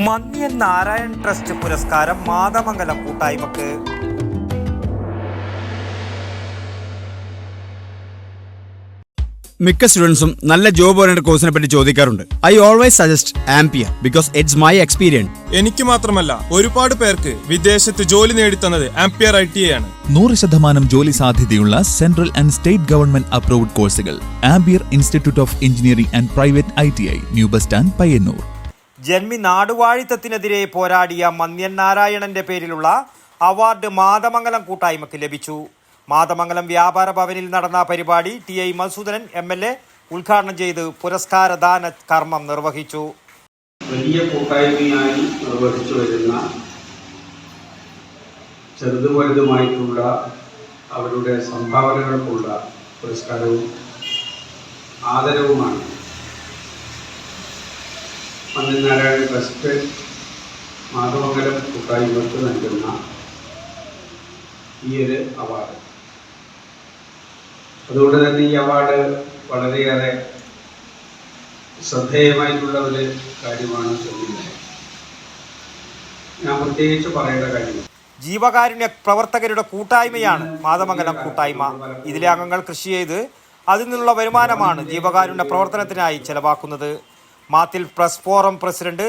മന്യൻ Narayan trust പുരസ്കാരം മാതമംഗലം കൂട്ടായ്മക്ക്. മിക്ക സ്റ്റുഡൻസും നല്ല ജോബ് ഓറിയന്റഡ് കോഴ്സിനെ പറ്റി ചോദിക്കാറുണ്ട്. I always suggest Ampere because it's my experience. എനിക്ക് മാത്രമല്ല ഒരുപാട് പേർക്ക് വിദേശത്ത് ജോലി നേടിത്തന്നത് ആംപിയർ ITI ആണ്. 100% ജോലി സാധ്യതയുള്ള central and state government approved കോഴ്സുകൾ Ampere institute of engineering and private ITI, new bus stand, Payyanur. ജന്മി നാടുവാഴിത്തത്തിനെതിരെ പോരാടിയ മന്യൻ നാരായണന്റെ പേരിലുള്ള അവാർഡ് മാതമംഗലം കൂട്ടായ്മക്ക് ലഭിച്ചു. മാതമംഗലം വ്യാപാര ഭവനിൽ നടന്ന പരിപാടി TI മധുസൂദനൻ MLA ഉദ്ഘാടനം ചെയ്ത് പുരസ്കാരദാന കർമ്മം നിർവഹിച്ചു. വലിയ കൂട്ടായ്മയായി നിർവഹിച്ചു വരുന്ന ചെറുതും വലുതുമായിട്ടുള്ള അവരുടെ സംഭാവനകൾക്കുള്ള പുരസ്കാരവും ആദരവുമാണ് മന്യൻ നാരായണ ട്രസ്റ്റ് മാതമംഗലം കൂട്ടായ്മക്ക് നൽകുന്ന ഈ ഒരു അവാർഡ്. അതുകൊണ്ട് തന്നെ ഈ അവാർഡ് വളരെയേറെ ശ്രദ്ധേയമായിട്ടുള്ള ഒരു കാര്യമാണ്. ഞാൻ പ്രത്യേകിച്ച് പറയേണ്ട കാര്യം, ജീവകാരുണ്യ പ്രവർത്തകരുടെ കൂട്ടായ്മയാണ് മാതമംഗലം കൂട്ടായ്മ. ഇതിലെ അംഗങ്ങൾ കൃഷി ചെയ്ത് അതിൽ നിന്നുള്ള വരുമാനമാണ് ജീവകാരുണ്യ പ്രവർത്തനത്തിനായി ചെലവാക്കുന്നത്. Mathil press forum president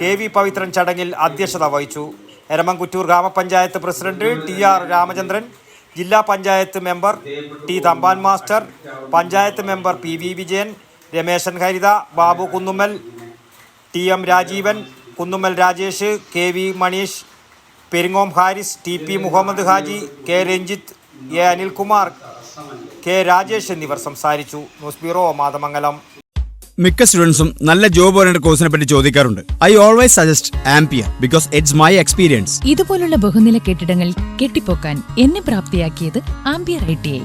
KV Pavithran ചടങ്ങിൽ അധ്യക്ഷത വഹിച്ചു. എരമംകുറ്റൂർ ഗ്രാമപഞ്ചായത്ത് പ്രസിഡന്റ് TR രാമചന്ദ്രൻ, ജില്ലാ panchayat member T Thampan master, panchayat member PV Vijayan, Ramesan Haritha, Babu Kunnummal, TM Rajeevan, Kunnummal Rajesh, KV Maneesh, Peringome Haris, TP Muhammad Haji, K Ranjith, A Anilkumar, K Rajesh എന്നിവർ സംസാരിച്ചു. News bureau, Mathamangalam. മിക്ക സ്റ്റുഡൻസും നല്ല ജോബ് ഓറിയന്റഡ് കോഴ്സിനെ പറ്റി ചോദിക്കാറുണ്ട്. I always suggest Ampere because it's my experience. ഇതുപോലുള്ള ബഹുനില കെട്ടിടങ്ങൾ കെട്ടിപ്പൊക്കാൻ എന്നെ പ്രാപ്തിയാക്കിയത് ആംപിയർ ITI.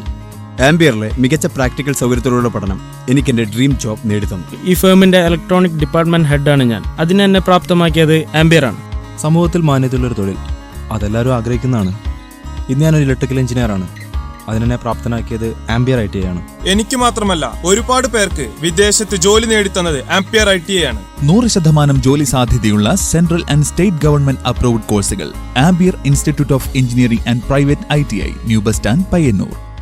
ആംപിയറിലെ മികച്ച പ്രാക്ടിക്കൽ സൗകര്യത്തോടുള്ള പഠനം എനിക്ക് എന്റെ ഡ്രീം ജോബ് നേടിത്തന്നു. ഈ ഫേമിന്റെ ഇലക്ട്രോണിക് ഡിപ്പാർട്ട്മെന്റ് ഹെഡാണ് ഞാൻ. അതിനെ എന്നെ പ്രാപ്തമാക്കിയത് ആംപിയറാണ്. സമൂഹത്തിൽ മാന്യതയുള്ളൊരു തൊഴിൽ അതെല്ലാവരും ആഗ്രഹിക്കുന്നതാണ്. ഇന്ന് ഞാനൊരു ഇലക്ട്രിക്കൽ എഞ്ചിനീയറാണ്. അതിനെ പ്രാപ്തനാക്കിയത് ആംപിയർ ITI ആണ്. എനിക്ക് മാത്രമല്ല ഒരുപാട് പേർക്ക് വിദേശത്ത് ജോലി നേടിത്തന്നത് ആംപിയർ ITI ആണ്. 100% ജോലി സാധ്യതയുള്ള central and state government approved കോഴ്സുകൾ Ampere institute of engineering and private ITI, new bus stand, Payyanur.